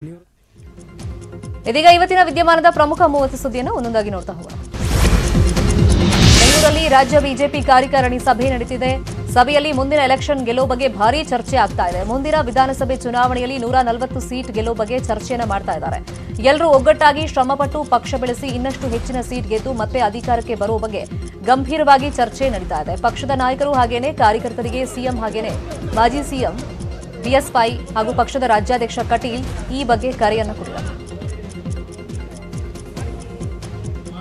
ಇದೀಗ ಇವತ್ತಿನ ವಿದ್ಯಮಾನದ ಪ್ರಮುಖ 30 ಸುದ್ದಿಯನ್ನು ಒಂದೊಂದಾಗಿ ನೋಡ್ತಾ ಹೋಗೋಣ. ಬೆಂಗಳೂರಲ್ಲಿ ರಾಜ್ಯ ಬಿಜೆಪಿ ಕಾರ್ಯಕಾರಿಣಿ ಸಭೆ ನಡೆದಿದೆ. ಸಭೆಯಲ್ಲಿ ಮುಂದಿನ ಎಲೆಕ್ಷನ್ ಗೆಲ್ಲೋ ಬಗ್ಗೆ ಭಾರೀ ಚರ್ಚೆ ಆಗ್ತಾ ಇದೆ. ಮುಂದಿನ ವಿಧಾನಸಭೆ ಚುನಾವಣೆಯಲ್ಲಿ 140 ಸೀಟ್ ಗೆಲ್ಲೋ ಬಗ್ಗೆ ಚರ್ಚೆಯನ್ನ ಮಾಡ್ತಾ ಇದ್ದಾರೆ. ಎಲ್ಲರೂ ಒಗ್ಗಟ್ಟಾಗಿ ಶ್ರಮಪಟ್ಟು ಪಕ್ಷ ಬೆಳೆಸಿ ಇನ್ನಷ್ಟು ಹೆಚ್ಚಿನ ಸೀಟ್ ಗೆದ್ದು ಮತ್ತೆ ಅಧಿಕಾರಕ್ಕೆ ಬರುವ ಬಗ್ಗೆ ಗಂಭೀರವಾಗಿ ಚರ್ಚೆ ನಡೀತಾ ಇದೆ. ಪಕ್ಷದ ನಾಯಕರು ಹಾಗೇನೆ ಕಾರ್ಯಕರ್ತರಿಗೆ ಸಿಎಂ ಹಾಗೇನೆ ಮಾಜಿ ಸಿಎಂ ಬಿಎಸ್ವೈ ಹಾಗೂ ಪಕ್ಷದ ರಾಜ್ಯಾಧ್ಯಕ್ಷ ಕಟೀಲ್ ಈ ಬಗ್ಗೆ ಕರೆಯನ್ನು ಕೊಟ್ಟಿದ್ದಾರೆ.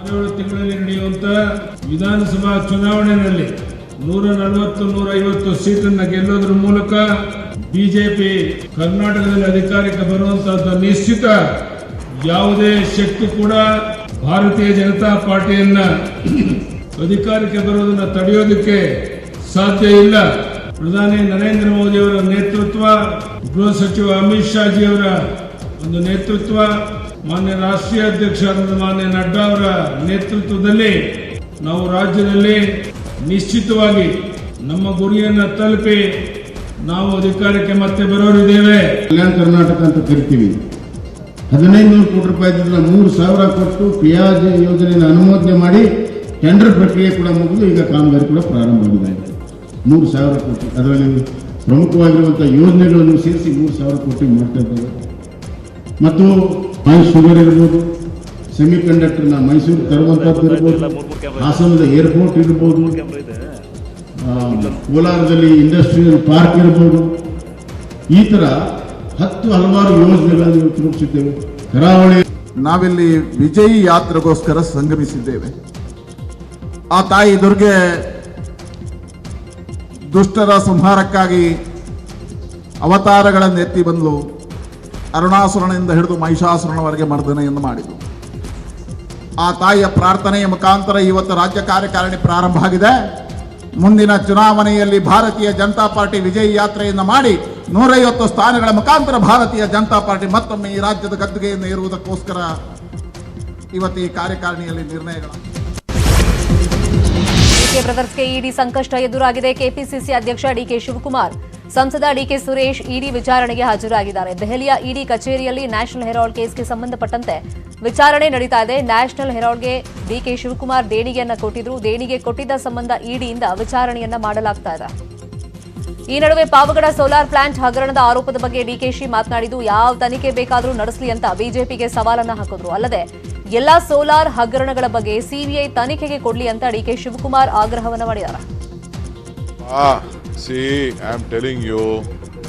7 ತಿಂಗಳಲ್ಲಿ ನಡೆಯುವಂತಹ ವಿಧಾನಸಭಾ ಚುನಾವಣೆಯಲ್ಲಿ 140-150 ಸೀಟನ್ನು ಗೆಲ್ಲೋದ್ರ ಮೂಲಕ ಬಿಜೆಪಿ ಕರ್ನಾಟಕದಲ್ಲಿ ಅಧಿಕಾರಕ್ಕೆ ಬರುವಂತಹದ್ದು ನಿಶ್ಚಿತ. ಯಾವುದೇ ಶಕ್ತಿ ಕೂಡ ಭಾರತೀಯ ಜನತಾ ಪಾರ್ಟಿಯನ್ನ ಅಧಿಕಾರಕ್ಕೆ ಬರೋದನ್ನ ತಡೆಯೋದಕ್ಕೆ ಸಾಧ್ಯ ಇಲ್ಲ. ಪ್ರಧಾನಿ ನರೇಂದ್ರ ಮೋದಿ ಅವರ ನೇತೃತ್ವ, ಗೃಹ ಸಚಿವ ಅಮಿತ್ ಶಾ ಜಿಯವರ ಒಂದು ನೇತೃತ್ವ, ಮಾನ್ಯ ರಾಷ್ಟ್ರೀಯ ಅಧ್ಯಕ್ಷರಾದ ಮಾನ್ಯ ನಡ್ಡಾ ಅವರ ನೇತೃತ್ವದಲ್ಲಿ ನಾವು ರಾಜ್ಯದಲ್ಲಿ ನಿಶ್ಚಿತವಾಗಿ ನಮ್ಮ ಗುರಿಯನ್ನು ತಲುಪಿ ನಾವು ಅಧಿಕಾರಕ್ಕೆ ಮತ್ತೆ ಬರೋರಿದ್ದೇವೆ. ಕಲ್ಯಾಣ ಕರ್ನಾಟಕ ಅಂತ ಕರಿತೀವಿ. 1500 ಕೋಟಿ ರೂಪಾಯಿದಿಂದ 3000 ಕೊಟ್ಟು ಪಿಯಾಜ್ ಯೋಜನೆಯನ್ನು ಅನುಮೋದನೆ ಮಾಡಿ ಟೆಂಡರ್ ಪ್ರಕ್ರಿಯೆ ಕೂಡ ಮುಗಿದು ಈಗ ಕಾಮಗಾರಿ ಕೂಡ ಪ್ರಾರಂಭವಾಗಿದೆ. 3000 ಕೋಟಿ, ಅದರಲ್ಲಿ ಪ್ರಮುಖವಾಗಿರುವಂತಹ ಯೋಜನೆಗಳನ್ನು ಸೇರಿಸಿ 3000 ಕೋಟಿ ಮಾಡ್ತಾ ಇದ್ದೇವೆ. ಮತ್ತು ಶುಗರ್ ಇರ್ಬೋದು, ಸೆಮಿಕಂಡಕ್ಟರ್ನ ಮೈಸೂರು ತರುವಂತದ್ದು ಇರ್ಬೋದು, ಹಾಸನದ ಏರ್ಪೋರ್ಟ್ ಇರ್ಬೋದು, ಕೋಲಾರದಲ್ಲಿ ಇಂಡಸ್ಟ್ರಿಯಲ್ ಪಾರ್ಕ್ ಇರ್ಬೋದು, ಈ ತರ ಹಲವಾರು ಯೋಜನೆಗಳನ್ನು ರೂಪಿಸಿದ್ದೇವೆ. ಕರಾವಳಿ ನಾವಿಲ್ಲಿ ವಿಜಯಿ ಯಾತ್ರೆಗೋಸ್ಕರ ಸಂಗಮಿಸಿದ್ದೇವೆ. ಆ ತಾಯಿ ದುರ್ಗೆ ದುಷ್ಟರ ಸಂಹಾರಕ್ಕಾಗಿ ಅವತಾರಗಳನ್ನು ಎತ್ತಿ ಬಂದು ಅರುಣಾಸುರನಿಂದ ಹಿಡಿದು ಮಹಿಷಾಸುರನವರೆಗೆ ಮರ್ದನೆಯನ್ನು ಮಾಡಿದರು. ಆ ತಾಯಿಯ ಪ್ರಾರ್ಥನೆಯ ಮುಖಾಂತರ ಇವತ್ತು ರಾಜ್ಯ ಕಾರ್ಯಕಾರಿಣಿ ಪ್ರಾರಂಭ ಆಗಿದೆ. ಮುಂದಿನ ಚುನಾವಣೆಯಲ್ಲಿ ಭಾರತೀಯ ಜನತಾ ಪಾರ್ಟಿ ವಿಜಯಿ ಯಾತ್ರೆಯನ್ನು ಮಾಡಿ 150 ಸ್ಥಾನಗಳ ಮುಖಾಂತರ ಭಾರತೀಯ ಜನತಾ ಪಾರ್ಟಿ ಮತ್ತೊಮ್ಮೆ ಈ ರಾಜ್ಯದ ಗದ್ದುಗೆಯನ್ನು ಏರುವುದಕ್ಕೋಸ್ಕರ ಇವತ್ತು ಈ ಕಾರ್ಯಕಾರಿಣಿಯಲ್ಲಿ ನಿರ್ಣಯಗಳು. ಡಿಕೆ ಬ್ರದರ್ಸ್ಗೆ ಇಡಿ ಸಂಕಷ್ಟ ಎದುರಾಗಿದೆ. ಕೆಪಿಸಿಸಿ ಅಧ್ಯಕ್ಷ ಡಿಕೆ ಶಿವಕುಮಾರ್, ಸಂಸದ ಡಿಕೆ ಸುರೇಶ್ ಇಡಿ ವಿಚಾರಣೆಗೆ ಹಾಜರಾಗಿದ್ದಾರೆ. ದೆಹಲಿಯ ಇಡಿ ಕಚೇರಿಯಲ್ಲಿ ನ್ಯಾಷನಲ್ ಹೆರಾಲ್ಡ್ ಕೇಸ್ಗೆ ಸಂಬಂಧಪಟ್ಟಂತೆ ವಿಚಾರಣೆ ನಡೀತಾ ಇದೆ. ನ್ಯಾಷನಲ್ ಹೆರಾಲ್ಡ್ಗೆ ಡಿಕೆ ಶಿವಕುಮಾರ್ ದೇಣಿಗೆಯನ್ನ ಕೊಟ್ಟಿದ್ರು. ದೇಣಿಗೆ ಕೊಟ್ಟಿದ್ದ ಸಂಬಂಧ ಇಡಿಯಿಂದ ವಿಚಾರಣೆಯನ್ನ ಮಾಡಲಾಗ್ತಾ ಇದೆ. ಈ ನಡುವೆ ಪಾವಗಡ ಸೋಲಾರ್ ಪ್ಲಾಂಟ್ ಹಗರಣದ ಆರೋಪದ ಬಗ್ಗೆ ಡಿಕೆಶಿ ಮಾತನಾಡಿದ್ದು, ಯಾವ ತನಿಖೆ ಬೇಕಾದರೂ ನಡೆಸಲಿ ಅಂತ ಬಿಜೆಪಿಗೆ ಸವಾಲನ್ನ ಹಾಕಿದ್ರು. ಅಲ್ಲದೆ ಎಲ್ಲಾ ಸೋಲಾರ್ ಹಗರಣಗಳ ಬಗ್ಗೆ ಸಿಬಿಐ ತನಿಖೆಗೆ ಕೊಡ್ಲಿ ಅಂತ ಡಿಕೆ ಶಿವಕುಮಾರ್ ಆಗ್ರಹವನ್ನ ಮಾಡಿದ್ದಾರೆ. See, I am telling you,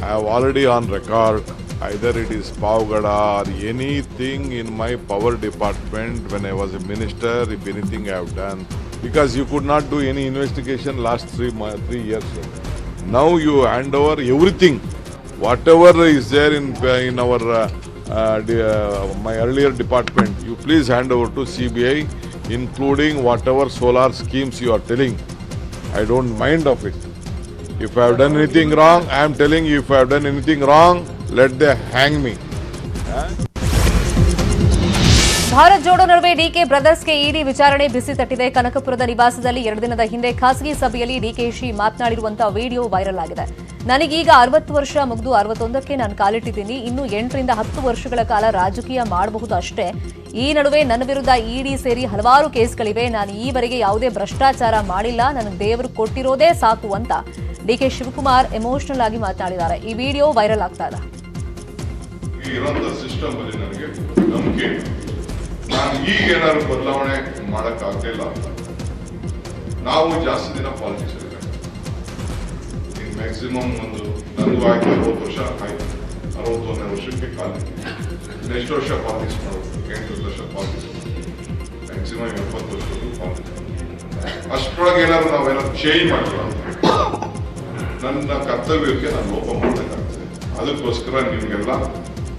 I have already on record, either it is Pavgada or anything in my power department when I was a minister, if anything I have done, because you could not do any investigation last 3 years. Now you hand over everything, whatever is there in our my earlier department, you please hand over to CBI, including whatever solar schemes you are telling. I don't mind of it. If I have done anything wrong, I am telling you, if I have done anything wrong, let them hang me. Bharat Jodo ನಡುವೆ DK ಬ್ರದರ್ಸ್ಗೆ ಇಡಿ ವಿಚಾರಣೆ ಬಿಸಿ ತಟ್ಟಿದೆ. ಕನಕಪುರದ ನಿವಾಸದಲ್ಲಿ 2 ದಿನದ ಹಿಂದೆ ಖಾಸಗಿ ಸಭೆಯಲ್ಲಿ DKShi ಮಾತನಾಡಿರುವಂತಹ video viral ಆಗಿದೆ. ನನಗೀಗ 60 ವರ್ಷ ಮುಗಿದು 61ಕ್ಕೆ ನಾನು ಕಾಲಿಟ್ಟಿದ್ದೀನಿ. ಇನ್ನು 8 ರಿಂದ 10 ವರ್ಷಗಳ ಕಾಲ ರಾಜಕೀಯ ಮಾಡಬಹುದು ಅಷ್ಟೇ. ಈ ನಡುವೆ ನನ್ನ ವಿರುದ್ಧ ಇಡಿ ಸೇರಿ ಹಲವಾರು ಕೇಸ್ಗಳಿವೆ. ನಾನು ಈವರೆಗೆ ಯಾವುದೇ ಭ್ರಷ್ಟಾಚಾರ ಮಾಡಿಲ್ಲ. ನನಗೆ ದೇವರು ಕೊಟ್ಟಿರೋದೇ ಸಾಕು ಅಂತ ಡಿಕೆ ಶಿವಕುಮಾರ್ ಎಮೋಷನಲ್ ಆಗಿ ಮಾತನಾಡಿದ್ದಾರೆ. ಈ ವಿಡಿಯೋ ವೈರಲ್ ಆಗ್ತಾ ಇದೆ. ನಾನು ಈಗ ಏನಾದ್ರು ಬದಲಾವಣೆ ಮಾಡಕ್ ಆಗ್ಲಿಲ್ಲ. ನಾವು ಜಾಸ್ತಿ ದಿನ ಪಾಲಿಟಿಕ್ಸ್ ಮ್ಯಾಕ್ಸಿಮಮ್ ನನಗೂ ಆಯ್ತು 60 ವರ್ಷ ಆಯ್ತು. 61ನೇ ವರ್ಷಕ್ಕೆ ಕಾಲಿಟ್ಟು ನೆಕ್ಸ್ಟ್ ವರ್ಷ ಪಾಲಿಟಿಕ್ಸ್ ಮಾಡೋದು, 8 ವರ್ಷ ಪಾಲಿಟಿಕ್ಸ್, ಮ್ಯಾಕ್ಸಿಮಮ್ 70 ವರ್ಷಕ್ಕೂ ಪಾಲಿಟಿಕ್ಸ್. ಅಷ್ಟರೊಳಗೆ ನಾವೇನಾದ್ರು ಚೇಂಜ್ ಮಾಡಿಲ್ಲ. ನನ್ನ ಕರ್ತವ್ಯಕ್ಕೆ ನಾನು ಲೋಪ ಮಾಡಬೇಕಾಗ್ತದೆ. ಅದಕ್ಕೋಸ್ಕರ ನಿಮ್ಗೆಲ್ಲ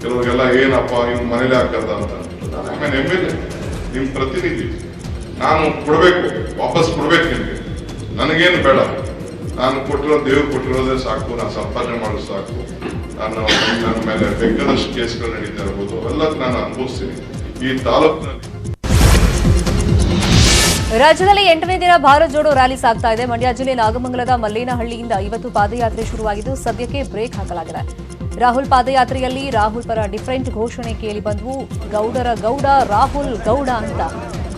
ಕೆಲವರಿಗೆಲ್ಲ ಏನಪ್ಪ ಇವ್ನು ಮನೇಲಿ ಹಾಕದ ಅಂತ. ನಾನು MLA, ನಿಮ್ ಪ್ರತಿನಿಧಿ, ನಾನು ಕೊಡ್ಬೇಕು, ವಾಪಸ್ ಕೊಡ್ಬೇಕು ನಿಮ್ಗೆ. ನನಗೇನು ಬೇಡ, ನಾನು ಕೊಟ್ಟಿರೋ ದೇವ್ರು ಕೊಟ್ಟಿರೋದೇ ಸಾಕು. ನಾನು ಸಂಪಾದನೆ ಮಾಡೋದು ಸಾಕು. ನನ್ನ ಮೇಲೆ ಬೇಕಾದಷ್ಟು ಕೇಸ್ಗಳು ನಡೀತಾ ಇರ್ಬೋದು, ಅವೆಲ್ಲ ನಾನು ಅನುಭವಿಸ್ತೀನಿ ಈ ತಾಲೂಕಿನಲ್ಲಿ. ರಾಜ್ಯದಲ್ಲಿ 8ನೇ ದಿನ ಭಾರತ್ ಜೋಡೋ ರ್ಯಾಲಿ ಸಾಗ್ತಾ ಇದೆ. ಮಂಡ್ಯ ಜಿಲ್ಲೆ ನಾಗಮಂಗಲದ ಮಲ್ಲೇನಹಳ್ಳಿಯಿಂದ ಇವತ್ತು ಪಾದಯಾತ್ರೆ ಶುರುವಾಗಿದ್ದು ಸದ್ಯಕ್ಕೆ ಬ್ರೇಕ್ ಹಾಕಲಾಗಿದೆ. ರಾಹುಲ್ ಪಾದಯಾತ್ರೆಯಲ್ಲಿ ರಾಹುಲ್ ಪರ ಡಿಫರೆಂಟ್ ಘೋಷಣೆ ಕೇಳಿ ಬಂದವು. ಗೌಡರ ಗೌಡ ರಾಹುಲ್ ಗೌಡ ಅಂತ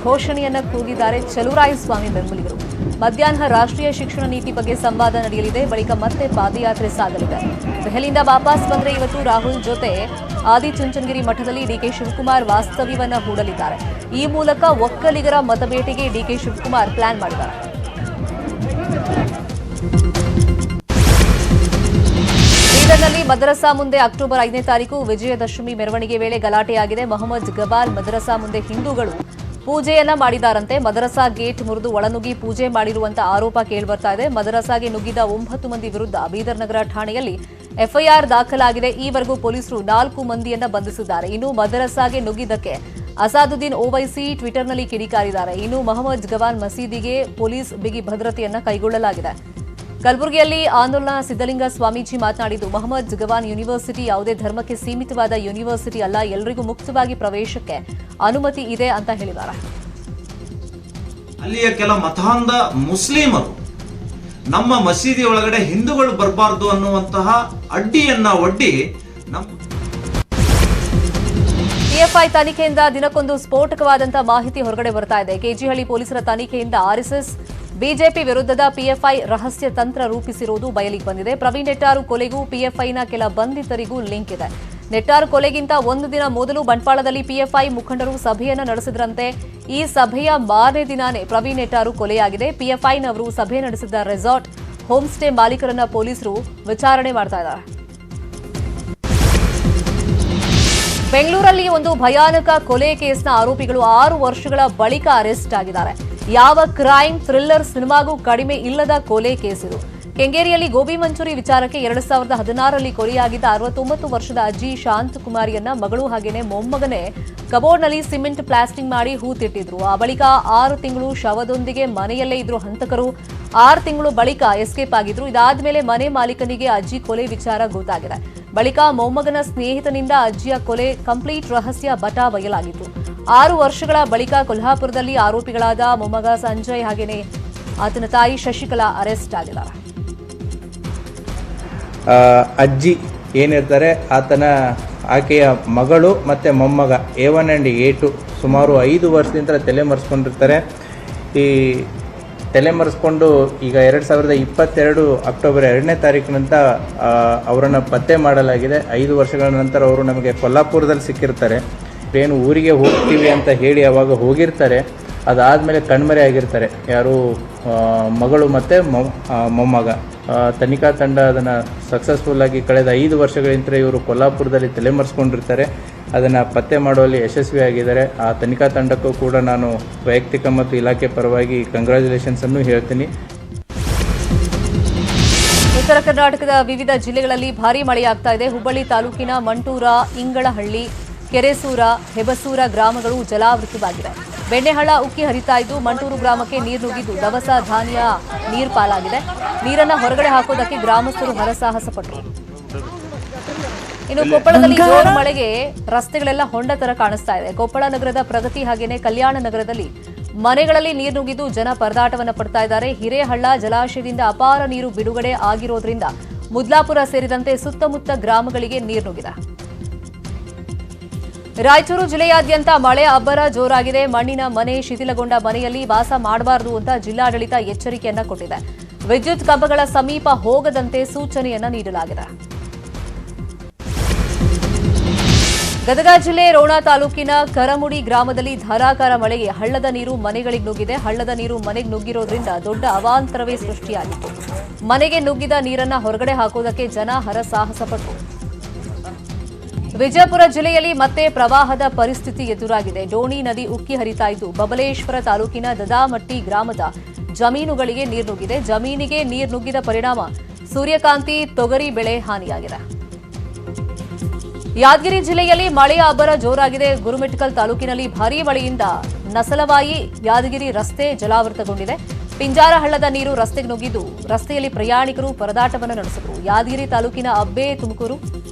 ಘೋಷಣೆಯನ್ನ ಕೂಗಿದ್ದಾರೆ ಚಲುವರಾಯಸ್ವಾಮಿ ಬೆಂಬಲಿಗರು. ಮಧ್ಯಾಹ್ನ ರಾಷ್ಟ್ರೀಯ ಶಿಕ್ಷಣ ನೀತಿ ಬಗ್ಗೆ ಸಂವಾದ ನಡೆಯಲಿದೆ. ಬಳಿಕ ಮತ್ತೆ ಪಾದಯಾತ್ರೆ ಸಾಗಲಿದೆ. ದೆಹಲಿಯಿಂದ ವಾಪಸ್ ಬಂದರೆ ಇವತ್ತು ರಾಹುಲ್ ಜೊತೆ ಆದಿಚುಂಚನಗಿರಿ ಮಠದಲ್ಲಿ ಡಿಕೆ ಶಿವಕುಮಾರ್ ವಾಸ್ತವ್ಯವನ್ನ ಹೂಡಲಿದ್ದಾರೆ. ಈ ಮೂಲಕ ಒಕ್ಕಲಿಗರ ಮತಬೇಟೆಗೆ ಡಿಕೆ ಶಿವಕುಮಾರ್ ಪ್ಲಾನ್ ಮಾಡಿದ್ದಾರೆ. ಬೀದರ್ನಲ್ಲಿ ಮದರಸಾ ಮುಂದೆ ಅಕ್ಟೋಬರ್ 5ನೇ ತಾರೀಕು ವಿಜಯದಶಮಿ ಮೆರವಣಿಗೆ ವೇಳೆ ಗಲಾಟೆಯಾಗಿದೆ. ಮೊಹಮ್ಮದ್ ಗಬಾರ್ ಮದರಸಾ ಮುಂದೆ ಹಿಂದೂಗಳು ಪೂಜೆಯನ್ನ ಮಾಡಿದಾರಂತೆ. ಮದರಸಾ ಗೇಟ್ ಮುರಿದು ಒಳನುಗ್ಗಿ ಪೂಜೆ ಮಾಡಿರುವಂತ ಆರೋಪ ಕೇಳಿಬರ್ತಾ ಇದೆ. ಮದರಸಾಗೆ ನುಗ್ಗಿದ 9 ಮಂದಿ ವಿರುದ್ಧ ಬೀದರ್ ನಗರ ಠಾಣೆಯಲ್ಲಿ ಎಫ್ಐಆರ್ ದಾಖಲಾಗಿದೆ. ಈವರೆಗೂ ಪೊಲೀಸರು 4 ಮಂದಿಯನ್ನ ಬಂಧಿಸಿದ್ದಾರೆ. ಇನ್ನು ಮದರಸಾಗೆ ನುಗ್ಗಿದ್ದಕ್ಕೆ ಅಸಾದುದ್ದೀನ್ ಓವೈಸಿ ಟ್ವಿಟರ್ನಲ್ಲಿ ಕಿಡಿಕಾರಿದ್ದಾರೆ. ಇನ್ನು ಮೊಹಮ್ಮದ್ ಗವಾನ್ ಮಸೀದಿಗೆ ಪೊಲೀಸ್ ಬಿಗಿ ಭದ್ರತೆಯನ್ನ ಕೈಗೊಳ್ಳಲಾಗಿದೆ. ಕಲಬುರಗಿಯಲ್ಲಿ ಆಂದೋಲನ ಸಿದ್ದಲಿಂಗ ಸ್ವಾಮೀಜಿ ಮಾತನಾಡಿದ್ದು, ಮೊಹಮ್ಮದ್ ಗವಾನ್ ಯೂನಿವರ್ಸಿಟಿ ಯಾವುದೇ ಧರ್ಮಕ್ಕೆ ಸೀಮಿತವಾದ ಯೂನಿವರ್ಸಿಟಿ ಅಲ್ಲ, ಎಲ್ಲರಿಗೂ ಮುಕ್ತವಾಗಿ ಪ್ರವೇಶಕ್ಕೆ ಅನುಮತಿ ಇದೆ ಅಂತ ಹೇಳಿದ್ದಾರೆ. ಅಲ್ಲಿಯ ಕೆಲ ಮತಾಂಧ ಮುಸ್ಲಿಮರು ನಮ್ಮ ಮಸೀದಿ ಒಳಗಡೆ ಹಿಂದೂಗಳು ಬರಬಾರದು ಅನ್ನುವಂತಹ ಅಡ್ಡಿಯನ್ನ ಒಡ್ಡಿ ಪಿಎಫ್ಐ ತನಿಖೆಯಿಂದ ದಿನಕ್ಕೊಂದು ಸ್ಫೋಟಕವಾದಂತಹ ಮಾಹಿತಿ ಹೊರಗಡೆ ಬರ್ತಾ ಇದೆ. ಕೆಜಿಹಳ್ಳಿ ಪೊಲೀಸರ ತನಿಖೆಯಿಂದ ಆರ್ಎಸ್ಎಸ್ ಬಿಜೆಪಿ ವಿರುದ್ಧದ ಪಿಎಫ್ಐ ರಹಸ್ಯ ತಂತ್ರ ರೂಪಿಸಿರುವುದು ಬಯಲಿಗೆ ಬಂದಿದೆ. ಪ್ರವೀಣ್ ನೆಟ್ಟಾರು ಕೊಲೆಗೂ ಪಿಎಫ್ಐನ ಕೆಲ ಬಂಧಿತರಿಗೂ ಲಿಂಕ್ ಇದೆ. ನೆಟ್ಟಾರು ಕೊಲೆಗಿಂತ ಒಂದು ದಿನ ಮೊದಲು ಬಂಟ್ವಾಳದಲ್ಲಿ ಪಿಎಫ್ಐ ಮುಖಂಡರು ಸಭೆಯನ್ನು ನಡೆಸಿದ್ರಂತೆ. ಈ ಸಭೆಯ ಮಾರನೇ ದಿನಾನೇ ಪ್ರವೀಣ್ ನೆಟ್ಟಾರು ಕೊಲೆಯಾಗಿದೆ. ಪಿಎಫ್ಐನವರು ಸಭೆ ನಡೆಸಿದ್ದ ರೆಸಾರ್ಟ್ ಹೋಮ್ ಸ್ಟೇ ಮಾಲೀಕರನ್ನ ಪೊಲೀಸರು ವಿಚಾರಣೆ ಮಾಡ್ತಾ ಇದ್ದಾರೆ. ಬೆಂಗಳೂರಲ್ಲಿ ಒಂದು ಭಯಾನಕ ಕೊಲೆ ಕೇಸ್ನ ಆರೋಪಿಗಳು 6 ವರ್ಷಗಳ ಬಳಿಕ ಅರೆಸ್ಟ್ ಆಗಿದ್ದಾರೆ. ಯಾವ ಕ್ರೈಮ್ ಥ್ರಿಲ್ಲರ್ ಸಿನಿಮಾಗೂ ಕಡಿಮೆ ಇಲ್ಲದ ಕೊಲೆ ಕೇಸ್ ಇದು. ಕೆಂಗೇರಿಯಲ್ಲಿ ಗೋಬಿ ಮಂಚೂರಿ ವಿಚಾರಕ್ಕೆ 2016ರಲ್ಲಿ ಕೊಲೆಯಾಗಿದ್ದ 69 ವರ್ಷದ ಅಜ್ಜಿ ಶಾಂತಕುಮಾರಿಯನ್ನ ಮಗಳು ಹಾಗೇನೆ ಮೊಮ್ಮಗನೇ ಕಬೋರ್ಡ್ನಲ್ಲಿ ಸಿಮೆಂಟ್ ಪ್ಲಾಸ್ಟಿಂಗ್ ಮಾಡಿ ಹೂತಿಟ್ಟಿದ್ರು. ಆ ಬಳಿಕ 6 ತಿಂಗಳು ಶವದೊಂದಿಗೆ ಮನೆಯಲ್ಲೇ ಇದ್ರು ಹಂತಕರು. 6 ತಿಂಗಳು ಬಳಿಕ ಎಸ್ಕೇಪ್ ಆಗಿದ್ರು. ಇದಾದ್ಮೇಲೆ ಮನೆ ಮಾಲೀಕನಿಗೆ ಅಜ್ಜಿ ಕೊಲೆ ವಿಚಾರ ಗೊತ್ತಾಗಿದೆ. ಬಳಿಕ ಮೊಮ್ಮಗನ ಸ್ನೇಹಿತನಿಂದ ಅಜ್ಜಿಯ ಕೊಲೆ ಕಂಪ್ಲೀಟ್ ರಹಸ್ಯ ಬಟಾ ಬಯಲಾಗಿತ್ತು. 6 ವರ್ಷಗಳ ಬಳಿಕ ಕೊಲ್ಹಾಪುರದಲ್ಲಿ ಆರೋಪಿಗಳಾದ ಮೊಮ್ಮಗ ಸಂಜಯ್ ಹಾಗೇನೆ ಆತನ ತಾಯಿ ಶಶಿಕಲಾ ಅರೆಸ್ಟ್ ಆಗಿದ್ದಾರೆ. ಅಜ್ಜಿ ಏನಿರ್ತಾರೆ ಆಕೆಯ ಮಗಳು ಮತ್ತು ಮೊಮ್ಮಗ A1 and A2 ಸುಮಾರು 5 ವರ್ಷದಿಂದ ತಲೆಮರೆಸ್ಕೊಂಡಿರ್ತಾರೆ. ಈ ತಲೆಮರೆಸ್ಕೊಂಡು ಈಗ 2022 ಅಕ್ಟೋಬರ್ 2ನೇ ತಾರೀಕಿನಂತ ಅವರನ್ನು ಪತ್ತೆ ಮಾಡಲಾಗಿದೆ. 5 ವರ್ಷಗಳ ನಂತರ ಅವರು ನಮಗೆ ಕೊಲ್ಲಾಪುರದಲ್ಲಿ ಸಿಕ್ಕಿರ್ತಾರೆ. ಏನು ಊರಿಗೆ ಹೋಗ್ತೀವಿ ಅಂತ ಹೇಳಿ ಅವಾಗ ಹೋಗಿರ್ತಾರೆ. ಅದಾದಮೇಲೆ ಕಣ್ಮರೆ ಆಗಿರ್ತಾರೆ ಯಾರು ಮಗಳು ಮತ್ತು ಮೊಮ್ಮಗ. ತನಿಖಾ ತಂಡ ಅದನ್ನು ಸಕ್ಸಸ್ಫುಲ್ಲಾಗಿ ಕಳೆದ 5 ವರ್ಷಗಳಿಂದ ಇವರು ಕೊಲ್ಲಾಪುರದಲ್ಲಿ ತಲೆಮರೆಸ್ಕೊಂಡಿರ್ತಾರೆ. ಅದನ್ನು ಪತ್ತೆ ಮಾಡುವಲ್ಲಿ ಯಶಸ್ವಿಯಾಗಿದ್ದಾರೆ. ಆ ತನಿಖಾ ತಂಡಕ್ಕೂ ಕೂಡ ನಾನು ವೈಯಕ್ತಿಕ ಮತ್ತು ಇಲಾಖೆ ಪರವಾಗಿ ಕಂಗ್ರ್ಯಾಚುಲೇಷನ್ಸ್ ಅನ್ನು ಹೇಳ್ತೀನಿ. ಉತ್ತರ ಕರ್ನಾಟಕದ ವಿವಿಧ ಜಿಲ್ಲೆಗಳಲ್ಲಿ ಭಾರೀ ಮಳೆಯಾಗ್ತಾ ಇದೆ. ಹುಬ್ಬಳ್ಳಿ ತಾಲೂಕಿನ ಮಂಟೂರ, ಇಂಗಳಹಳ್ಳಿ, ಕೆರೆಸೂರ, ಹೆಬಸೂರ ಗ್ರಾಮಗಳು ಜಲಾವೃತವಾಗಿವೆ. ಬೆಣ್ಣೆಹಳ್ಳ ಉಕ್ಕಿ ಹರಿತಾ ಇದ್ದು ಮಂಟೂರು ಗ್ರಾಮಕ್ಕೆ ನೀರು ನುಗ್ಗಿದ್ದು ದವಸ ಧಾನ್ಯ ನೀರು ಪಾಲಾಗಿದೆ. ನೀರನ್ನ ಹೊರಗಡೆ ಹಾಕೋದಕ್ಕೆ ಗ್ರಾಮಸ್ಥರು ಹರಸಾಹಸ ಪಟ್ಟರು. ಇನ್ನು ಕೊಪ್ಪಳದಲ್ಲಿ ಜೋರು ಮಳೆಗೆ ರಸ್ತೆಗಳೆಲ್ಲ ಹೊಂಡ ತರ ಕಾಣಿಸ್ತಾ ಇದೆ. ಕೊಪ್ಪಳ ನಗರದ ಪ್ರಗತಿ ಹಾಗೇನೆ ಕಲ್ಯಾಣ ನಗರದಲ್ಲಿ ಮನೆಗಳಲ್ಲಿ ನೀರು ನುಗ್ಗಿದ್ದು ಜನ ಪರದಾಟವನ್ನ ಪಡ್ತಾ ಇದ್ದಾರೆ. ಹಿರೇಹಳ್ಳ ಜಲಾಶಯದಿಂದ ಅಪಾರ ನೀರು ಬಿಡುಗಡೆ ಆಗಿರೋದ್ರಿಂದ ಮುದ್ಲಾಪುರ ಸೇರಿದಂತೆ ಸುತ್ತಮುತ್ತ ಗ್ರಾಮಗಳಿಗೆ ನೀರು ನುಗ್ಗಿದೆ. ರಾಯಚೂರು ಜಿಲ್ಲೆಯಾದ್ಯಂತ ಮಳೆ ಅಬ್ಬರ ಜೋರಾಗಿದೆ. ಮಣ್ಣಿನ ಮನೆ, ಶಿಥಿಲಗೊಂಡ ಮನೆಯಲ್ಲಿ ವಾಸ ಮಾಡಬಾರದು ಅಂತ ಜಿಲ್ಲಾಡಳಿತ ಎಚ್ಚರಿಕೆಯನ್ನ ಕೊಟ್ಟಿದೆ. ವಿದ್ಯುತ್ ಕಂಬಗಳ ಸಮೀಪ ಹೋಗದಂತೆ ಸೂಚನೆಯನ್ನ ನೀಡಲಾಗಿದೆ. ಗದಗ ಜಿಲ್ಲೆ ರೋಣ ತಾಲೂಕಿನ ಕರಮುಡಿ ಗ್ರಾಮದಲ್ಲಿ ಧಾರಾಕಾರ ಮಳೆಗೆ ಹಳ್ಳದ ನೀರು ಮನೆಗಳಿಗೆ ನುಗ್ಗಿದೆ. ಹಳ್ಳದ ನೀರು ಮನೆಗೆ ನುಗ್ಗಿರೋದ್ರಿಂದ ದೊಡ್ಡ ಅವಾಂತರವೇ ಸೃಷ್ಟಿಯಾಗಿತ್ತು. ಮನೆಗೆ ನುಗ್ಗಿದ ನೀರನ್ನ ಹೊರಗಡೆ ಹಾಕೋದಕ್ಕೆ ಜನ ಹರಸಾಹಸ ಪಟ್ಟರು. ವಿಜಯಪುರ ಜಿಲ್ಲೆಯಲ್ಲಿ ಮತ್ತೆ ಪ್ರವಾಹದ ಪರಿಸ್ಥಿತಿ ಎದುರಾಗಿದೆ. ಡೋಣಿ ನದಿ ಉಕ್ಕಿ ಹರಿತಾ ಇದ್ದು ಬಬಲೇಶ್ವರ ತಾಲೂಕಿನ ದದಾಮಟ್ಟಿ ಗ್ರಾಮದ ಜಮೀನುಗಳಿಗೆ ನೀರು ನುಗ್ಗಿದೆ. ಜಮೀನಿಗೆ ನೀರು ನುಗ್ಗಿದ ಪರಿಣಾಮ ಸೂರ್ಯಕಾಂತಿ, ತೊಗರಿ ಬೆಳೆ ಹಾನಿಯಾಗಿದೆ. ಯಾದಗಿರಿ ಜಿಲ್ಲೆಯಲ್ಲಿ ಮಳೆಯ ಅಬ್ಬರ ಜೋರಾಗಿದೆ. ಗುರುಮಿಟ್ಕಲ್ ತಾಲೂಕಿನಲ್ಲಿ ಭಾರೀ ಮಳೆಯಿಂದ ನಸಲವಾಯಿ ಯಾದಗಿರಿ ರಸ್ತೆ ಜಲಾವೃತಗೊಂಡಿದೆ. ಪಿಂಜಾರ ಹಳ್ಳದ ನೀರು ರಸ್ತೆಗೆ ನುಗ್ಗಿದ್ದು ರಸ್ತೆಯಲ್ಲಿ ಪ್ರಯಾಣಿಕರು ಪರದಾಟವನ್ನು ನಡೆಸಿದರು. ಯಾದಗಿರಿ ತಾಲೂಕಿನ ಅಬ್ಬೆ, ತುಮಕೂರು,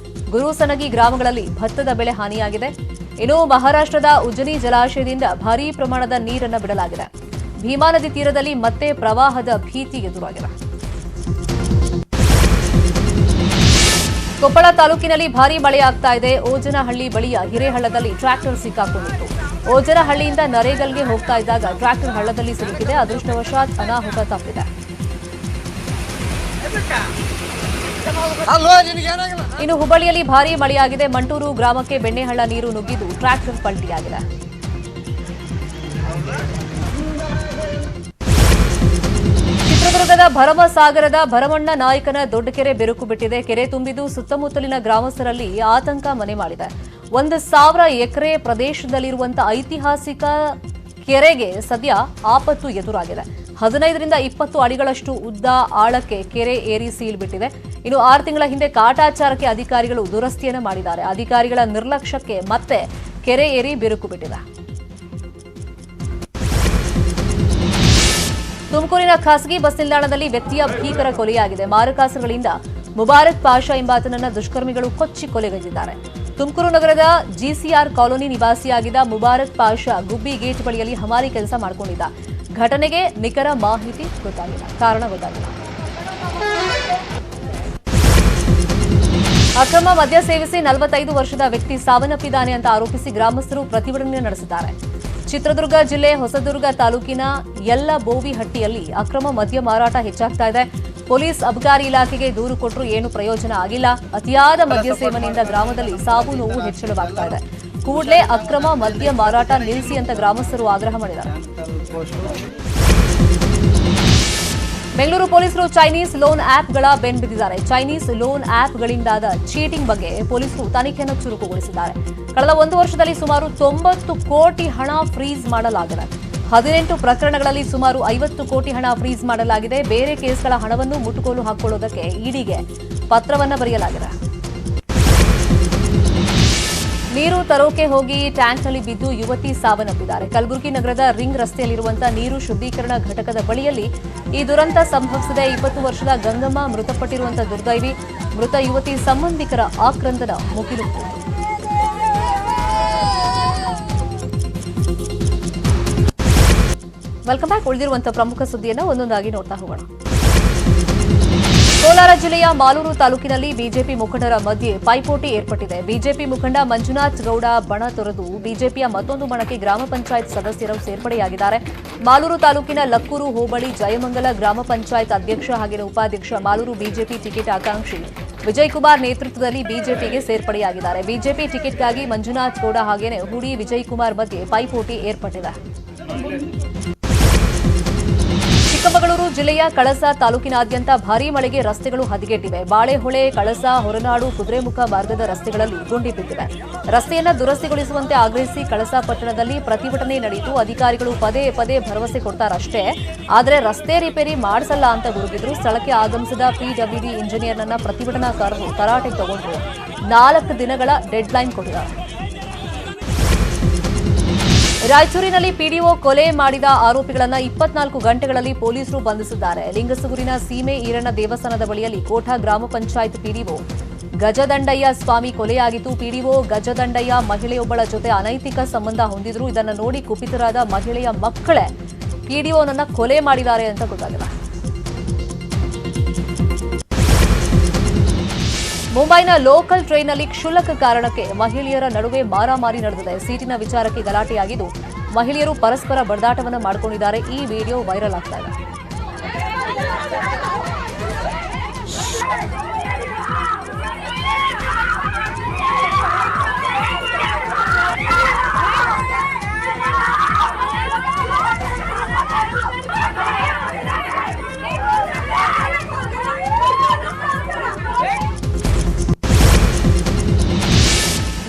ಗುರುಸನಗಿ ಗ್ರಾಮಗಳಲ್ಲಿ ಭತ್ತದ ಬೆಳೆ ಹಾನಿಯಾಗಿದೆ. ಇನ್ನು ಮಹಾರಾಷ್ಟ್ರದ ಉಜ್ಜನಿ ಜಲಾಶಯದಿಂದ ಭಾರೀ ಪ್ರಮಾಣದ ನೀರನ್ನು ಬಿಡಲಾಗಿದೆ. ಭೀಮಾ ನದಿ ತೀರದಲ್ಲಿ ಮತ್ತೆ ಪ್ರವಾಹದ ಭೀತಿ ಎದುರಾಗಿದೆ. ಕೊಪ್ಪಳ ತಾಲೂಕಿನಲ್ಲಿ ಭಾರೀ ಮಳೆಯಾಗ್ತಾ ಇದೆ. ಓಜನಹಳ್ಳಿ ಬಳಿಯ ಹಿರೇಹಳ್ಳದಲ್ಲಿ ಟ್ರ್ಯಾಕ್ಟರ್ ಸಿಕ್ಕಾಕೊಂಡಿತ್ತು. ಓಜನಹಳ್ಳಿಯಿಂದ ನರೇಗಲ್ಗೆ ಹೋಗ್ತಾ ಇದ್ದಾಗ ಟ್ರ್ಯಾಕ್ಟರ್ ಹಳ್ಳದಲ್ಲಿ ಸಿಲುಕಿದೆ. ಅದೃಷ್ಟವಶಾತ್ ಅನಾಹುತ ತಪ್ಪಿದೆ. ಇನ್ನು ಹುಬ್ಬಳ್ಳಿಯಲ್ಲಿ ಭಾರೀ ಮಳೆಯಾಗಿದೆ. ಮಂಟೂರು ಗ್ರಾಮಕ್ಕೆ ಬೆಣ್ಣೆಹಳ್ಳ ನೀರು ನುಗ್ಗಿದ್ದು ಟ್ರ್ಯಾಕ್ಟರ್ ಪಲ್ಟಿಯಾಗಿದೆ. ಚಿತ್ರದುರ್ಗದ ಭರಮಸಾಗರದ ಭರಮಣ್ಣ ನಾಯಕನ ದೊಡ್ಡ ಕೆರೆ ಬೆರುಕು ಬಿಟ್ಟಿದೆ. ಕೆರೆ ತುಂಬಿದ್ದು ಸುತ್ತಮುತ್ತಲಿನ ಗ್ರಾಮಸ್ಥರಲ್ಲಿ ಆತಂಕ ಮನೆ ಮಾಡಿದೆ. 1,000 ಎಕರೆ ಪ್ರದೇಶದಲ್ಲಿರುವಂತಹ ಐತಿಹಾಸಿಕ ಕೆರೆಗೆ ಸದ್ಯ ಆಪತ್ತು ಎದುರಾಗಿದೆ. 15ರಿಂದ 20 ಅಡಿಗಳಷ್ಟು ಉದ್ದ ಆಳಕ್ಕೆ ಕೆರೆ ಏರಿ ಸೀಲ್ ಬಿಟ್ಟಿದೆ. ಇನ್ನು 6 ತಿಂಗಳ ಹಿಂದೆ ಕಾಟಾಚಾರಕ್ಕೆ ಅಧಿಕಾರಿಗಳು ದುರಸ್ತಿಯನ್ನು ಮಾಡಿದ್ದಾರೆ. ಅಧಿಕಾರಿಗಳ ನಿರ್ಲಕ್ಷ್ಯಕ್ಕೆ ಮತ್ತೆ ಕೆರೆ ಏರಿ ಬಿರುಕು ಬಿಟ್ಟಿದೆ. ತುಮಕೂರಿನ ಖಾಸಗಿ ಬಸ್ ನಿಲ್ದಾಣದಲ್ಲಿ ವ್ಯಕ್ತಿಯ ಭೀಕರ ಕೊಲೆಯಾಗಿದೆ. ಮಾರಕಾಸ್ತ್ರಗಳಿಂದ ಮುಬಾರಕ್ ಪಾಷಾ ಎಂಬಾತನನ್ನ ದುಷ್ಕರ್ಮಿಗಳು ಕೊಚ್ಚಿ ಕೊಲೆಗೈದಿದ್ದಾರೆ. ತುಮಕೂರು ನಗರದ ಜಿಸಿಆರ್ ಕಾಲೋನಿ ನಿವಾಸಿಯಾಗಿದ್ದ ಮುಬಾರಕ್ ಪಾಷಾ ಗುಬ್ಬಿ ಗೇಟ್ ಬಳಿಯಲ್ಲಿ ಹಮಾರಿ ಕೆಲಸ ಮಾಡಿಕೊಂಡಿದ್ದ. ಘಟನೆಗೆ ನಿಖರ ಮಾಹಿತಿ ಗೊತ್ತಾಗಿಲ್ಲ, ಕಾರಣ ಗೊತ್ತಾಗಿಲ್ಲ. ಅಕ್ರಮ ಮದ್ಯ ಸೇವಿಸಿ 45 ವರ್ಷದ ವ್ಯಕ್ತಿ ಸಾವನ್ನಪ್ಪಿದ್ದಾನೆ ಅಂತ ಆರೋಪಿಸಿ ಗ್ರಾಮಸ್ಥರು ಪ್ರತಿಭಟನೆ ನಡೆಸಿದ್ದಾರೆ. ಚಿತ್ರದುರ್ಗ ಜಿಲ್ಲೆ ಹೊಸದುರ್ಗ ತಾಲೂಕಿನ ಯಲ್ಲಬೋವಿಹಟ್ಟಿಯಲ್ಲಿ ಅಕ್ರಮ ಮದ್ಯ ಮಾರಾಟ ಹೆಚ್ಚಾಗ್ತಾ ಇದೆ. ಪೊಲೀಸ್ ಅಬಕಾರಿ ಇಲಾಖೆಗೆ ದೂರು ಕೊಟ್ಟರೂ ಏನು ಪ್ರಯೋಜನ ಆಗಿಲ್ಲ. ಅತಿಯಾದ ಮದ್ಯ ಸೇವನೆಯಿಂದ ಗ್ರಾಮದಲ್ಲಿ ಸಾವು ನೋವು ಹೆಚ್ಚಳವಾಗ್ತಾ ಇದೆ. ಕೂಡಲೇ ಅಕ್ರಮ ಮದ್ಯ ಮಾರಾಟ ನಿಲ್ಲಿಸಿ ಅಂತ ಗ್ರಾಮಸ್ಥರು ಆಗ್ರಹ ಮಾಡಿದ್ದಾರೆ. ಬೆಂಗಳೂರು ಪೊಲೀಸರು ಚೈನೀಸ್ ಲೋನ್ ಆಪ್ಗಳ ಬೆನ್ಬಿದ್ದಿದ್ದಾರೆ. ಚೈನೀಸ್ ಲೋನ್ ಆಪ್ಗಳಿಂದಾದ ಚೀಟಿಂಗ್ ಬಗ್ಗೆ ಪೊಲೀಸರು ತನಿಖೆಯನ್ನು ಚುರುಕುಗೊಳಿಸಿದ್ದಾರೆ. ಕಳೆದ 1 ವರ್ಷದಲ್ಲಿ ಸುಮಾರು 90 ಕೋಟಿ ಹಣ ಫ್ರೀಸ್ ಮಾಡಲಾಗಿದೆ. 18 ಪ್ರಕರಣಗಳಲ್ಲಿ ಸುಮಾರು 50 ಕೋಟಿ ಹಣ ಫ್ರೀಸ್ ಮಾಡಲಾಗಿದೆ. ಬೇರೆ ಕೇಸ್ಗಳ ಹಣವನ್ನು ಮುಟ್ಟುಗೋಲು ಹಾಕೊಳ್ಳುವುದಕ್ಕೆ ಇಡಿಗೆ ಪತ್ರವನ್ನು ಬರೆಯಲಾಗಿದೆ. ನೀರು ತರೋಕೆ ಹೋಗಿ ಟ್ಯಾಂಕ್ನಲ್ಲಿ ಬಿದ್ದು ಯುವತಿ ಸಾವನ್ನಪ್ಪಿದ್ದಾರೆ. ಕಲಬುರಗಿ ನಗರದ ರಿಂಗ್ ರಸ್ತೆಯಲ್ಲಿರುವಂತಹ ನೀರು ಶುದ್ಧೀಕರಣ ಘಟಕದ ಬಳಿಯಲ್ಲಿ ಈ ದುರಂತ ಸಂಭವಿಸಿದೆ. 20 ವರ್ಷದ ಗಂಗಮ್ಮ ಮೃತಪಟ್ಟಿರುವಂತಹ ದುರ್ದೈವಿ. ಮೃತ ಯುವತಿ ಸಂಬಂಧಿಕರ ಆಕ್ರಂದನ ಮುಗಿಲುತ್ತಿದೆ. Welcome back. ಉಳಿದಿರುವಂತಹ ಪ್ರಮುಖ ಸುದ್ದಿಯನ್ನು ಒಂದೊಂದಾಗಿ ನೋಡ್ತಾ ಹೋಗೋಣ. ಕೋಲಾರ ಜಿಲ್ಲೆಯ ಮಾಲೂರು ತಾಲೂಕಿನಲ್ಲಿ ಬಿಜೆಪಿ ಮುಖಂಡರ ಮಧ್ಯೆ ಪೈಪೋಟಿ ಏರ್ಪಟ್ಟಿದೆ. ಬಿಜೆಪಿ ಮುಖಂಡ ಮಂಜುನಾಥ್ ಗೌಡ ಬಣ ತೊರೆದು ಬಿಜೆಪಿಯ ಮತ್ತೊಂದು ಬಣಕ್ಕೆ ಗ್ರಾಮ ಪಂಚಾಯತ್ ಸದಸ್ಯರು ಸೇರ್ಪಡೆಯಾಗಿದ್ದಾರೆ. ಮಾಲೂರು ತಾಲೂಕಿನ ಲಕ್ಕೂರು ಹೋಬಳಿ ಜಯಮಂಗಲ ಗ್ರಾಮ ಪಂಚಾಯತ್ ಅಧ್ಯಕ್ಷ ಹಾಗೆಯೇ ಉಪಾಧ್ಯಕ್ಷ ಮಾಲೂರು ಬಿಜೆಪಿ ಟಿಕೆಟ್ ಆಕಾಂಕ್ಷಿ ವಿಜಯಕುಮಾರ್ ನೇತೃತ್ವದಲ್ಲಿ ಬಿಜೆಪಿಗೆ ಸೇರ್ಪಡೆಯಾಗಿದ್ದಾರೆ. ಬಿಜೆಪಿ ಟಿಕೆಟ್ಗಾಗಿ ಮಂಜುನಾಥ್ ಗೌಡ ಹಾಗೆಯೇ ಹುಡಿ ವಿಜಯಕುಮಾರ್ ಮಧ್ಯೆ ಪೈಪೋಟಿ ಏರ್ಪಟ್ಟಿದೆ. ಚಿಕ್ಕಮಗಳೂರು ಜಿಲ್ಲೆಯ ಕಳಸ ತಾಲೂಕಿನಾದ್ಯಂತ ಭಾರೀ ಮಳೆಗೆ ರಸ್ತೆಗಳು ಹದಗೆಟ್ಟಿವೆ. ಬಾಳೆಹೊಳೆ, ಕಳಸ, ಹೊರನಾಡು, ಕುದುರೆಮುಖ ಮಾರ್ಗದ ರಸ್ತೆಗಳಲ್ಲಿ ಗುಂಡಿ ಬಿದ್ದಿವೆ. ರಸ್ತೆಯನ್ನು ದುರಸ್ತಿಗೊಳಿಸುವಂತೆ ಆಗ್ರಹಿಸಿ ಕಳಸ ಪಟ್ಟಣದಲ್ಲಿ ಪ್ರತಿಭಟನೆ ನಡೆಯಿತು. ಅಧಿಕಾರಿಗಳು ಪದೇ ಪದೇ ಭರವಸೆ ಕೊಡ್ತಾರಷ್ಟೇ, ಆದರೆ ರಸ್ತೆ ರಿಪೇರಿ ಮಾಡಿಸಲ್ಲ ಅಂತ ಗುರುಗಿದ್ರು. ಸ್ಥಳಕ್ಕೆ ಆಗಮಿಸಿದ ಪಿಡಬ್ಲ್ಯೂಡಿ ಇಂಜಿನಿಯರ್ನನ್ನ ಪ್ರತಿಭಟನಾಕಾರರು ತರಾಟೆಗೆ ತಗೊಂಡ್ರು. 4 ದಿನಗಳ ಡೆಡ್ಲೈನ್ ಕೊಟ್ಟಿದ್ದಾರೆ. ರಾಯಚೂರಿನಲ್ಲಿ ಪಿಡಿಒ ಕೊಲೆ ಮಾಡಿದ ಆರೋಪಿಗಳನ್ನು 24 ಗಂಟೆಗಳಲ್ಲಿ ಪೊಲೀಸರು ಬಂಧಿಸಿದ್ದಾರೆ. ಲಿಂಗಸೂರಿನ ಸೀಮೆ ಈರಣ್ಣ ದೇವಸ್ಥಾನದ ಬಳಿಯಲ್ಲಿ ಕೋಠಾ ಗ್ರಾಮ ಪಂಚಾಯತ್ ಪಿಡಿಒ ಗಜದಂಡಯ್ಯ ಸ್ವಾಮಿ ಕೊಲೆಯಾಗಿತ್ತು. ಪಿಡಿಒ ಗಜದಂಡಯ್ಯ ಮಹಿಳೆಯೊಬ್ಬಳ ಜೊತೆ ಅನೈತಿಕ ಸಂಬಂಧ ಹೊಂದಿದ್ರು. ಇದನ್ನು ನೋಡಿ ಕುಪಿತರಾದ ಮಹಿಳೆಯ ಮಕ್ಕಳೇ ಪಿಡಿಒನನ್ನ ಕೊಲೆ ಮಾಡಿದ್ದಾರೆ ಅಂತ ಗೊತ್ತಾಗಿದೆ. ಮುಂಬೈನ ಲೋಕಲ್ ಟ್ರೈನ್ನಲ್ಲಿ ಕ್ಷುಲ್ಲಕ ಕಾರಣಕ್ಕೆ ಮಹಿಳೆಯರ ನಡುವೆ ಮಾರಾಮಾರಿ ನಡೆದಿದೆ. ಸೀಟಿನ ವಿಚಾರಕ್ಕೆ ಗಲಾಟೆಯಾಗಿದ್ದು ಮಹಿಳೆಯರು ಪರಸ್ಪರ ಬಡದಾಟವನ್ನು ಮಾಡಿಕೊಂಡಿದ್ದಾರೆ. ಈ ವಿಡಿಯೋ ವೈರಲ್ ಆಗ್ತಾ ಇದೆ.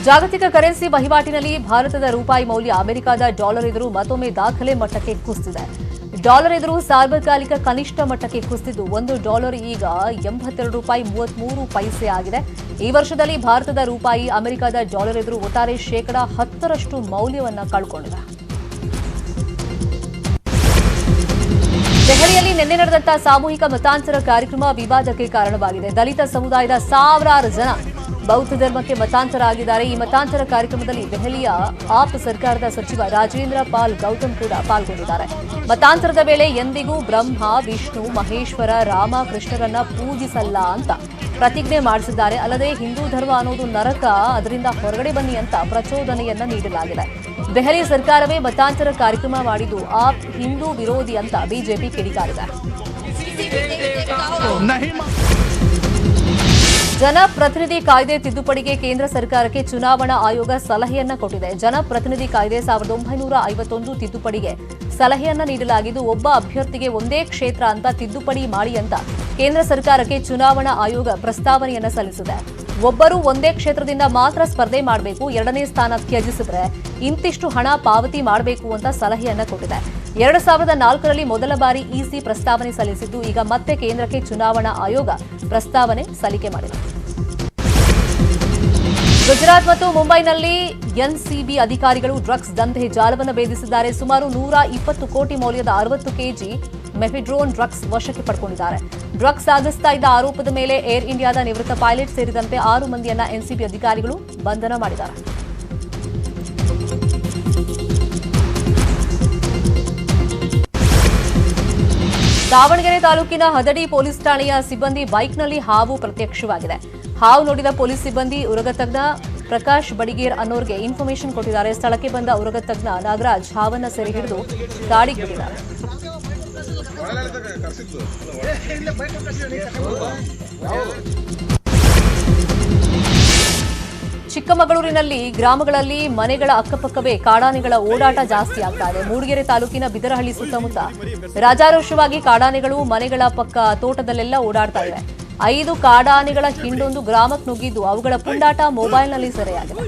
ಜಾಗತಿಕ ಕರೆನ್ಸಿ ವಹಿವಾಟಿನಲ್ಲಿ ಭಾರತದ ರೂಪಾಯಿ ಮೌಲ್ಯ ಅಮೆರಿಕದ ಡಾಲರ್ ಎದುರು ಮತ್ತೊಮ್ಮೆ ದಾಖಲೆ ಮಟ್ಟಕ್ಕೆ ಕುಸಿದಿದೆ. ಡಾಲರ್ ಎದುರು ಸಾರ್ವಕಾಲಿಕ ಕನಿಷ್ಠ ಮಟ್ಟಕ್ಕೆ ಕುಸಿದಿದ್ದು $1 ಈಗ $82.33 ಆಗಿದೆ. ಈ ವರ್ಷದಲ್ಲಿ ಭಾರತದ ರೂಪಾಯಿ ಅಮೆರಿಕದ ಡಾಲರ್ ಎದುರು ಒಟ್ಟಾರೆ 10% ಮೌಲ್ಯವನ್ನು ಕಳ್ಕೊಂಡಿದೆ. ದೆಹಲಿಯಲ್ಲಿ ನಿನ್ನೆ ನಡೆದಂತಹ ಸಾಮೂಹಿಕ ಮತಾಂತರ ಕಾರ್ಯಕ್ರಮ ವಿವಾದಕ್ಕೆ ಕಾರಣವಾಗಿದೆ. ದಲಿತ ಸಮುದಾಯದ ಸಾವಿರಾರು ಜನ ಬೌದ್ಧ ಧರ್ಮಕ್ಕೆ ಮತಾಂತರ ಆಗಿದ್ದಾರೆ. ಈ ಮತಾಂತರ ಕಾರ್ಯಕ್ರಮದಲ್ಲಿ ದೆಹಲಿಯ ಆಪ್ ಸರ್ಕಾರದ ಸಚಿವ ರಾಜೇಂದ್ರ ಪಾಲ್ ಗೌತಮ್ ಕೂಡ ಪಾಲ್ಗೊಂಡಿದ್ದಾರೆ. ಮತಾಂತರದ ವೇಳೆ ಎಂದಿಗೂ ಬ್ರಹ್ಮ, ವಿಷ್ಣು, ಮಹೇಶ್ವರ, ರಾಮ, ಕೃಷ್ಣರನ್ನ ಪೂಜಿಸಲ್ಲ ಅಂತ ಪ್ರತಿಜ್ಞೆ ಮಾಡಿಸಿದ್ದಾರೆ. ಅಲ್ಲದೆ ಹಿಂದೂ ಧರ್ಮ ಅನ್ನೋದು ನರಕ, ಅದರಿಂದ ಹೊರಗಡೆ ಬನ್ನಿ ಅಂತ ಪ್ರಚೋದನೆಯನ್ನ ನೀಡಲಾಗಿದೆ. ದೆಹಲಿ ಸರ್ಕಾರವೇ ಮತಾಂತರ ಕಾರ್ಯಕ್ರಮ ಮಾಡಿದ್ದು ಆಪ್ ಹಿಂದೂ ವಿರೋಧಿ ಅಂತ ಬಿಜೆಪಿ ಕಿಡಿಕಾರಿದೆ. ಜನಪ್ರತಿನಿಧಿ ಕಾಯ್ದೆ ತಿದ್ದುಪಡಿಗೆ ಕೇಂದ್ರ ಸರ್ಕಾರಕ್ಕೆ ಚುನಾವಣಾ ಆಯೋಗ ಸಲಹೆಯನ್ನ ಕೊಟ್ಟಿದೆ. ಜನಪ್ರತಿನಿಧಿ ಕಾಯ್ದೆ 1951 ತಿದ್ದುಪಡಿಗೆ ಸಲಹೆಯನ್ನ ನೀಡಲಾಗಿದ್ದು, ಒಬ್ಬ ಅಭ್ಯರ್ಥಿಗೆ ಒಂದೇ ಕ್ಷೇತ್ರ ಅಂತ ತಿದ್ದುಪಡಿ ಮಾಡಿ ಅಂತ ಕೇಂದ್ರ ಸರ್ಕಾರಕ್ಕೆ ಚುನಾವಣಾ ಆಯೋಗ ಪ್ರಸ್ತಾವನೆಯನ್ನ ಸಲ್ಲಿಸಿದೆ. ಒಬ್ಬರು ಒಂದೇ ಕ್ಷೇತ್ರದಿಂದ ಮಾತ್ರ ಸ್ಪರ್ಧೆ ಮಾಡಬೇಕು, ಎರಡನೇ ಸ್ಥಾನ ತ್ಯಜಿಸಿದ್ರೆ ಇಂತಿಷ್ಟು ಹಣ ಪಾವತಿ ಮಾಡಬೇಕು ಅಂತ ಸಲಹೆಯನ್ನ ಕೊಟ್ಟಿದೆ. 2004ರಲ್ಲಿ ಮೊದಲ ಬಾರಿ ಇಸಿ ಪ್ರಸ್ತಾವನೆ ಸಲ್ಲಿಸಿದ್ದು, ಈಗ ಮತ್ತೆ ಕೇಂದ್ರಕ್ಕೆ ಚುನಾವಣಾ ಆಯೋಗ ಪ್ರಸ್ತಾವನೆ ಸಲ್ಲಿಕೆ ಮಾಡಿದೆ. ಗುಜರಾತ್ ಮತ್ತು ಮುಂಬೈನಲ್ಲಿ ಎನ್ಸಿಬಿ ಅಧಿಕಾರಿಗಳು ಡ್ರಗ್ಸ್ ದಂಧೆ ಜಾಲವನ್ನು ಭೇದಿಸಿದ್ದಾರೆ. ಸುಮಾರು 120 ಕೋಟಿ ಮೌಲ್ಯದ 60 ಕೆಜಿ ಮೆಫಿಡ್ರೋನ್ ಡ್ರಗ್ಸ್ ವಶಕ್ಕೆ ಪಡ್ಕೊಂಡಿದ್ದಾರೆ. ಡ್ರಗ್ಸ್ ಸಾಗಿಸ್ತಾ ಇದ್ದ ಆರೋಪದ ಮೇಲೆ ಏರ್ ಇಂಡಿಯಾದ ನಿವೃತ್ತ ಪೈಲಟ್ ಸೇರಿದಂತೆ 6 ಮಂದಿಯನ್ನ ಎನ್ಸಿಬಿ ಅಧಿಕಾರಿಗಳು ಬಂಧನ ಮಾಡಿದ್ದಾರೆ. ದಾವಣಗೆರೆ ತಾಲೂಕಿನ ಹದಡಿ ಪೊಲೀಸ್ ಠಾಣೆಯ ಸಿಬ್ಬಂದಿ ಬೈಕ್ನಲ್ಲಿ ಹಾವು ಪ್ರತ್ಯಕ್ಷವಾಗಿದೆ. ಹಾವು ನೋಡಿದ ಪೊಲೀಸ್ ಸಿಬ್ಬಂದಿ ಉರಗತಜ್ಞ ಪ್ರಕಾಶ್ ಬಡಿಗೇರ್ ಅನ್ನೋರ್ಗೆ ಇನ್ಫಾರ್ಮೇಶನ್ ಕೊಟ್ಟಿದ್ದಾರೆ. ಸ್ಥಳಕ್ಕೆ ಬಂದ ಉರಗತಜ್ಞ ನಾಗರಾಜ್ ಹಾವನ್ನ ಸೆರೆ ಹಿಡಿದು ಕಾಡಿಗೆ ಬಿಟ್ಟಿದ್ದಾರೆ. ಚಿಕ್ಕಮಗಳೂರಿನಲ್ಲಿ ಗ್ರಾಮಗಳಲ್ಲಿ ಮನೆಗಳ ಅಕ್ಕಪಕ್ಕವೇ ಕಾಡಾನೆಗಳ ಓಡಾಟ ಜಾಸ್ತಿ ಆಗ್ತಾ ಇದೆ. ಮೂಡಿಗೆರೆ ತಾಲೂಕಿನ ಬಿದರಹಳ್ಳಿ ಸುತ್ತಮುತ್ತ ರಾಜಾರೋಷವಾಗಿ ಕಾಡಾನೆಗಳು ಮನೆಗಳ ಪಕ್ಕ ತೋಟದಲ್ಲೆಲ್ಲ ಓಡಾಡ್ತಾ ಇವೆ. 5 ಕಾಡಾನೆಗಳ ಹಿಂಡೊಂದು ಗ್ರಾಮಕ್ಕೆ ನುಗ್ಗಿದ್ದು ಅವುಗಳ ಪುಂಡಾಟ ಮೊಬೈಲ್ನಲ್ಲಿ ಸೆರೆಯಾಗಿದೆ.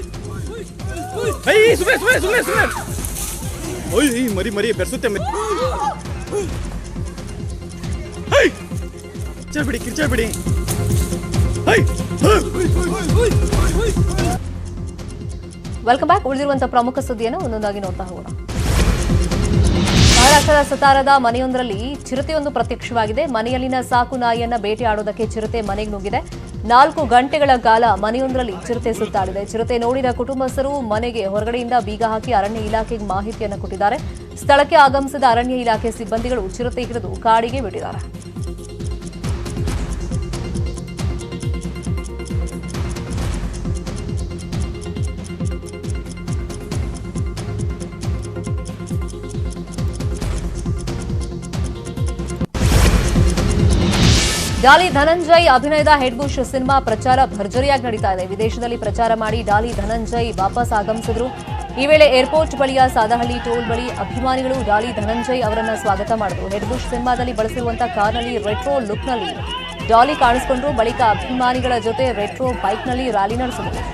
Welcome back. ಉಳಿದಿರುವಂತಹ ಪ್ರಮುಖ ಸುದ್ದಿಯನ್ನು ಒಂದೊಂದಾಗಿ ನೋಡ್ತಾ ಹೋಗೋಣ. ಮಹಾರಾಷ್ಟ್ರದ ಸತಾರದ ಮನೆಯೊಂದರಲ್ಲಿ ಚಿರತೆಯೊಂದು ಪ್ರತ್ಯಕ್ಷವಾಗಿದೆ. ಮನೆಯಲ್ಲಿನ ಸಾಕು ನಾಯಿಯನ್ನ ಬೇಟೆಯಾಡೋದಕ್ಕೆ ಚಿರತೆ ಮನೆಗೆ ನುಗ್ಗಿದೆ. 4 ಗಂಟೆಗಳ ಕಾಲ ಮನೆಯೊಂದರಲ್ಲಿ ಚಿರತೆ ಸುತ್ತಾಡಿದೆ. ಚಿರತೆ ನೋಡಿದ ಕುಟುಂಬಸ್ಥರು ಮನೆಗೆ ಹೊರಗಡೆಯಿಂದ ಬೀಗ ಹಾಕಿ ಅರಣ್ಯ ಇಲಾಖೆಗೆ ಮಾಹಿತಿಯನ್ನು ಕೊಟ್ಟಿದ್ದಾರೆ. ಸ್ಥಳಕ್ಕೆ ಆಗಮಿಸಿದ ಅರಣ್ಯ ಇಲಾಖೆ ಸಿಬ್ಬಂದಿಗಳು ಚಿರತೆ ಹಿಡಿದು ಕಾಡಿಗೆ ಬಿಟ್ಟಿದ್ದಾರೆ. ಡಾಲಿ ಧನಂಜಯ್ ಅಭಿನಯದ ಹೆಡ್ಬುಷ್ ಸಿನಿಮಾ ಪ್ರಚಾರ ಭರ್ಜರಿಯಾಗಿ ನಡೀತಾ ಇದೆ. ವಿದೇಶದಲ್ಲಿ ಪ್ರಚಾರ ಮಾಡಿ ಡಾಲಿ ಧನಂಜಯ್ ವಾಪಸ್ ಆಗಮಿಸಿದ್ರು. ಈ ವೇಳೆ ಏರ್ಪೋರ್ಟ್ ಬಳಿಯ ಸಾದಹಳ್ಳಿ ಟೋಲ್ ಬಳಿ ಅಭಿಮಾನಿಗಳು ಡಾಲಿ ಧನಂಜಯ್ ಅವರನ್ನ ಸ್ವಾಗತ ಮಾಡಿದ್ರು. ಹೆಡ್ಬುಷ್ ಸಿನಿಮಾದಲ್ಲಿ ಬಳಸಿರುವಂತಹ ಕಾರ್ನಲ್ಲಿ ರೆಟ್ರೋ ಲುಕ್ನಲ್ಲಿ ಡಾಲಿ ಕಾಣಿಸಿಕೊಂಡ್ರು. ಬಳಿಕ ಅಭಿಮಾನಿಗಳ ಜೊತೆ ರೆಟ್ರೋ ಬೈಕ್ನಲ್ಲಿ ರ್ಯಾಲಿ ನಡೆಸಿದರು.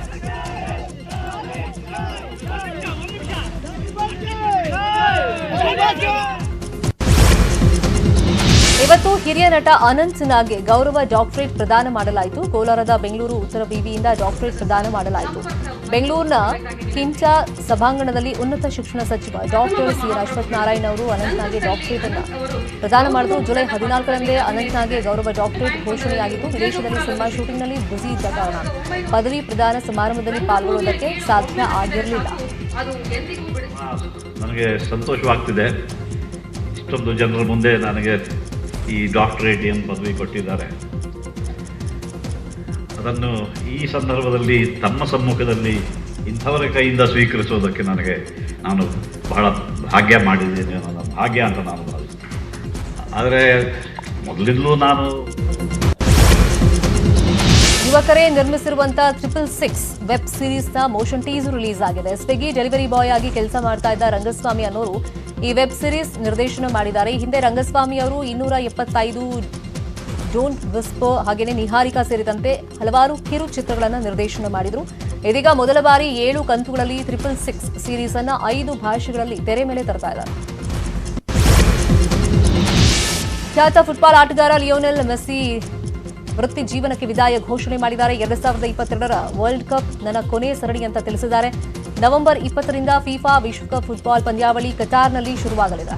ಇವತ್ತು ಹಿರಿಯ ನಟ ಅನಂತ್ ನಾಗ್ಗೆ ಗೌರವ ಡಾಕ್ಟರೇಟ್ ಪ್ರದಾನ ಮಾಡಲಾಯಿತು. ಕೋಲಾರದ ಬೆಂಗಳೂರು ಉತ್ತರ ವಿವಿಯಿಂದ ಡಾಕ್ಟರೇಟ್ ಪ್ರದಾನ ಮಾಡಲಾಯಿತು. ಬೆಂಗಳೂರಿನ ಕಿಂಚ ಸಭಾಂಗಣದಲ್ಲಿ ಉನ್ನತ ಶಿಕ್ಷಣ ಸಚಿವ ಡಾಕ್ಟರ್ ಸಿ ಅಶ್ವಥ್ ನಾರಾಯಣ್ ಅವರು ಅನಂತ್ ನಾಗ್ಗೆ ಡಾಕ್ಟರೇಟ್ ಅನ್ನು ಪ್ರದಾನ ಮಾಡಿದ್ರು. ಜುಲೈ 14ರಂದೇ ಅನಂತ್ ನಾಗ್ಗೆ ಗೌರವ ಡಾಕ್ಟರೇಟ್ ಘೋಷಣೆಯಾಗಿತ್ತು. ವಿದೇಶದಲ್ಲಿ ಸಿನಿಮಾ ಶೂಟಿಂಗ್ನಲ್ಲಿ ಬ್ಯುಸಿ ಇದ್ದ ಕಾರಣ ಪದವಿ ಪ್ರದಾನ ಸಮಾರಂಭದಲ್ಲಿ ಪಾಲ್ಗೊಳ್ಳುವುದಕ್ಕೆ ಸಾಧ್ಯ ಆಗಿರಲಿಲ್ಲ. ನನಗೆ ಸಂತೋಷವಾಗ್ತಿದೆ. ಇಷ್ಟೊಂದು ಜನರ ಮುಂದೆ ನನಗೆ ಈ ಡಾಕ್ಟರೇಟ್ ಏನು ಪದವಿ ಕೊಟ್ಟಿದ್ದಾರೆ, ಅದನ್ನು ಈ ಸಂದರ್ಭದಲ್ಲಿ ತಮ್ಮ ಸಮ್ಮುಖದಲ್ಲಿ ಇಂಥವರ ಕೈಯಿಂದ ಸ್ವೀಕರಿಸೋದಕ್ಕೆ ನಾನು ಬಹಳ ಭಾಗ್ಯ ಮಾಡಿದ್ದೇನೆ, ನನ್ನ ಭಾಗ್ಯ ಅಂತ ನಾನು ಭಾವಿಸ್ತೇನೆ. ಆದರೆ ಮೊದಲಿಂದಲೂ ನಾನು ಯುವಕರೇ ನಿರ್ಮಿಸಿರುವಂತಹ 666 ವೆಬ್ ಸೀರೀಸ್ನ ಮೋಷನ್ ಟೀಸರ್ ರಿಲೀಸ್ ಆಗಿದೆ. ಸ್ವಿಗ್ಗಿ ಡೆಲಿವರಿ ಬಾಯ್ ಆಗಿ ಕೆಲಸ ಮಾಡ್ತಾ ಇದ್ದ ರಂಗಸ್ವಾಮಿ ಅನ್ನೋರು ಈ ವೆಬ್ ಸೀರೀಸ್ ನಿರ್ದೇಶನ ಮಾಡಿದ್ದಾರೆ. ಹಿಂದೆ ರಂಗಸ್ವಾಮಿ ಅವರು 275 ಡೋಂಟ್ ವಿಸ್ಪರ್ ಹಾಗೆಯೇ ನಿಹಾರಿಕಾ ಸೇರಿದಂತೆ ಹಲವಾರು ಕಿರು ಚಿತ್ರಗಳನ್ನು ನಿರ್ದೇಶನ ಮಾಡಿದರು. ಇದೀಗ ಮೊದಲ ಬಾರಿ 7 ಕಂತುಗಳಲ್ಲಿ 666 ಸೀರೀಸ್ ಅನ್ನ 5 ಭಾಷೆಗಳಲ್ಲಿ ತೆರೆ ಮೇಲೆ ತರ್ತಾ ಇದ್ದಾರೆ. ಖ್ಯಾತ ಫುಟ್ಬಾಲ್ ಆಟಗಾರ ಲಿಯೋನೆಲ್ ಮೆಸ್ಸಿ ವೃತ್ತಿ ಜೀವನಕ್ಕೆ ವಿದಾಯ ಘೋಷಣೆ ಮಾಡಿದ್ದಾರೆ. 2022ರ ವರ್ಲ್ಡ್ ಕಪ್ ನನ್ನ ಕೊನೆಯ ಸರಣಿ ಅಂತ ತಿಳಿಸಿದ್ದಾರೆ. ನವೆಂಬರ್ 20ರಿಂದ ಫಿಫಾ ವಿಶ್ವಕಪ್ ಫುಟ್ಬಾಲ್ ಪಂದ್ಯಾವಳಿ ಕತಾರ್ನಲ್ಲಿ ಶುರುವಾಗಲಿದೆ.